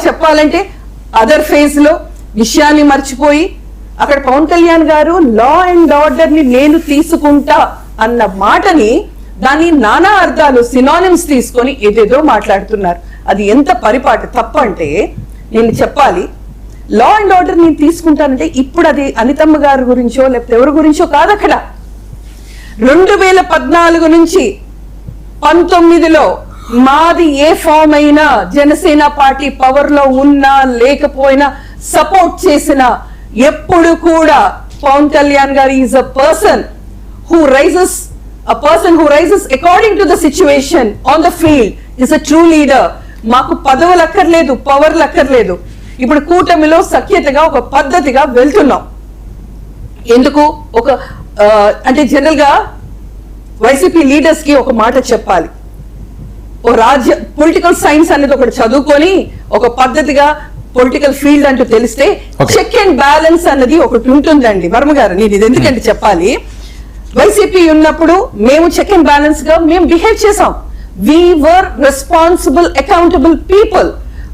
చెప్పాలంటే other phase లో విషయాన్ని మర్చిపోయి అక్కడ పవన్ కళ్యాణ్ గారు లా అండ్ ఆర్డర్ ని నేను తీసుకుంటా అన్న మాటని దాని నానా అర్థాలు సినానిమ్స్ తీసుకొని ఏదేదో మాట్లాడుతున్నారు. అది ఎంత పరిపాటి తప్పు అంటే నేను చెప్పాలి, లా అండ్ ఆర్డర్ నేను తీసుకుంటానంటే ఇప్పుడు అది అనితమ్మ గారి గురించో లేకపోతే ఎవరి గురించో కాదు. అక్కడ 2014 నుంచి 19లో మాది ఏ ఫామ్ అయినా జనసేన పార్టీ పవర్ లో ఉన్నా లేకపోయినా సపోర్ట్ చేసిన ఎప్పుడు కూడా Pawan Kalyan garu is a person who rises according to the situation on the field, is a true leader. మాకు పదవులు అక్కర్లేదు, పవర్లు అక్కర్లేదు. ఇప్పుడు కూటమిలో సఖ్యతగా ఒక పద్ధతిగా వెళ్తున్నాం. ఎందుకు ఒక అంటే జనరల్ గా వైసీపీ లీడర్స్ కి ఒక మాట చెప్పాలి. ఓ పొలిటికల్ సైన్స్ అనేది ఒకటి చదువుకొని ఒక పద్ధతిగా పొలిటికల్ ఫీల్డ్ అంటూ తెలిస్తే చెక్ అండ్ బ్యాలెన్స్ అన్నది ఒకటి ఉంటుందండి. వర్మ గారు, నేను ఇది ఎందుకంటే చెప్పాలి, వైసీపీ ఉన్నప్పుడు మేము చెక్ అండ్ బ్యాలెన్స్ గా మేము బిహేవ్ చేసాం. వి వర్ రెస్పాన్సిబుల్ అకౌంటబుల్ పీపుల్.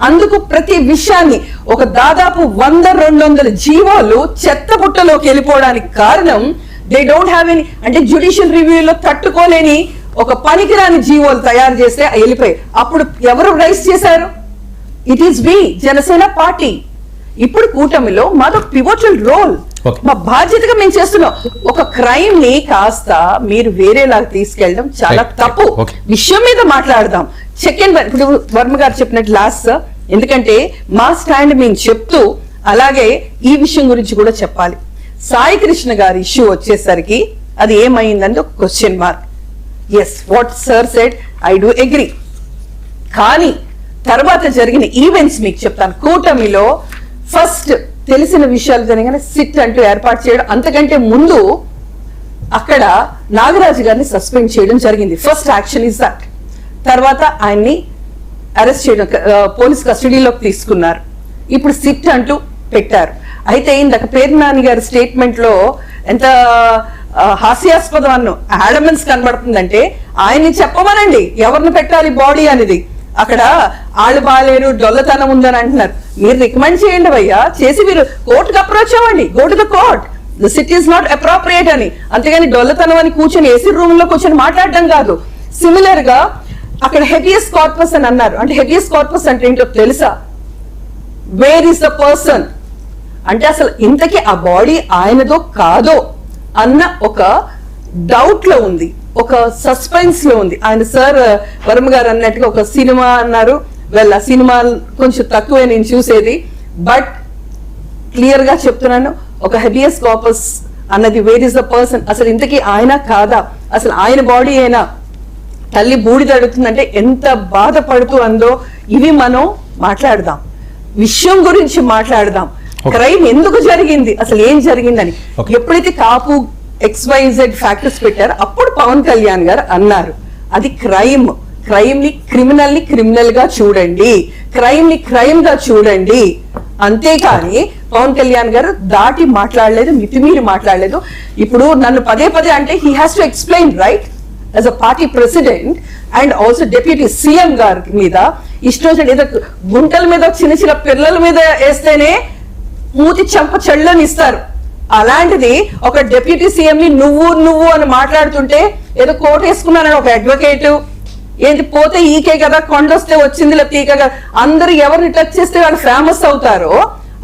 అందుకు ప్రతి విషయాన్ని ఒక దాదాపు 100-200 జీవోలు చెత్త బుట్టలోకి వెళ్ళిపోవడానికి కారణం దే డోంట్ హ్యావ్ ఎనీ, అంటే జ్యుడిషియల్ రివ్యూలో తట్టుకోలేని ఒక పనికిరాని జీవోలు తయారు చేస్తే వెళ్ళిపోయి అప్పుడు ఎవరు రైస్ చేశారు? It is we Janasena party. ఇప్పుడు కూటమిలో మాది పివోటల్ రోల్, మా బాధ్యతగా మేము చేస్తున్నాం. ఒక క్రైమ్ ని కాస్త మీరు వేరేలాగా తీసుకెళ్ళడం చాలా తప్పు. విషయం మీద మాట్లాడదాం. చెక్ అండ్ ఇప్పుడు వర్మ గారు చెప్పినట్టు లాస్ట్, ఎందుకంటే మా స్టాండ్ మేము చెప్తూ అలాగే ఈ విషయం గురించి కూడా చెప్పాలి. సాయి కృష్ణ గారి ఇష్యూ వచ్చేసరికి అది ఏమైందంటే ఒక question mark. Yes, what sir said I do agree. కానీ తర్వాత జరిగిన ఈవెంట్స్ మీకు చెప్తాను. కూటమిలో ఫస్ట్ తెలిసిన విషయాలు జరిగిన సిట్ అంటూ ఏర్పాటు చేయడం, అంతకంటే ముందు అక్కడ నాగరాజు గారిని సస్పెండ్ చేయడం జరిగింది. First action is that. తర్వాత ఆయన్ని అరెస్ట్ చేయడం, పోలీస్ కస్టడీలోకి తీసుకున్నారు. ఇప్పుడు సిట్ అంటూ పెట్టారు. అయితే ఇందాక పేర్నాని గారి స్టేట్మెంట్ లో ఎంత హాస్యాస్పదం అన్న ఆడమెన్స్ కనబడుతుందంటే ఆయన్ని చెప్పమనండి ఎవరిని పెట్టాలి బాడీ అనేది. అక్కడ ఆళ్ళు బాలేరు, డొల్లతనం ఉందని అంటున్నారు. మీరు రికమెండ్ చేయండి భయ్యా, చేసి మీరు కోర్టుకు అప్రోచ్ అవ్వండి. Go to the court, the SIT is not appropriate అని. అంతేగాని డొల్లతనం అని కూర్చొని ఏసీ రూమ్ లో కూర్చొని మాట్లాడడం కాదు. సిమిలర్ గా అక్కడ హెబియస్ కార్పస్ అని అన్నారు. అంటే హెబియస్ కార్పస్ అంటే ఏంటో తెలుసా? వేర్ ఈస్ ద పర్సన్ అంటే అసలు ఇంతకీ ఆ బాడీ ఆయనదో కాదో అన్న ఒక డౌట్ లో ఉంది, ఒక సస్పెన్స్ లో ఉంది. ఆయన సార్ వర్మ గారు అన్నట్టుగా ఒక సినిమా అన్నారు. వెల్ ఆ సినిమా కొంచెం తక్కువే నేను చూసేది, బట్ క్లియర్ గా చెప్తున్నాను, ఒక హెబియస్ కార్పస్ అన్నది వేర్ ఇస్ ద పర్సన్, అసలు ఇంతకీ ఆయన కాదా, అసలు ఆయన బాడీ అయినా. తల్లి బూడిద అడుగుతుందంటే ఎంత బాధపడుతూ అందో ఇవి మనం మాట్లాడదాం. విషయం గురించి మాట్లాడదాం. క్రైమ్ ఎందుకు జరిగింది, అసలు ఏం జరిగిందని. ఎప్పుడైతే కాపు XYZ ఫ్యాక్టర్స్ పెట్టారో అప్పుడు పవన్ కళ్యాణ్ గారు అన్నారు అది క్రైమ్. క్రైమ్ ని క్రిమినల్ గా చూడండి, క్రైమ్ ని క్రైమ్ గా చూడండి. అంతేకాని పవన్ కళ్యాణ్ గారు దాటి మాట్లాడలేదు, మితిమీరి మాట్లాడలేదు. ఇప్పుడు నన్ను పదే అంటే he has to explain right as a party president and also deputy CM గారి మీద ఇష్టం ఏదో గుంటల మీద చిన్న పిల్లల మీద వేస్తేనే మూతి చంప చెళ్ళని ఇస్తారు. అలాంటిది ఒక డిప్యూటీ సీఎం ని నువ్వు అని మాట్లాడుతుంటే ఏదో కోట్ వేసుకున్నానని ఒక అడ్వకేట్ ఏంటి పోతే ఈకే కదా, కొండొస్తే వచ్చింది లేకపోతే ఈకే కదా, అందరు ఎవరిని టచ్ చేస్తే వాళ్ళు ఫేమస్ అవుతారో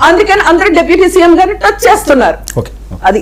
అందుకని అందరు డిప్యూటీ సీఎం గారిని టచ్ చేస్తున్నారు. అది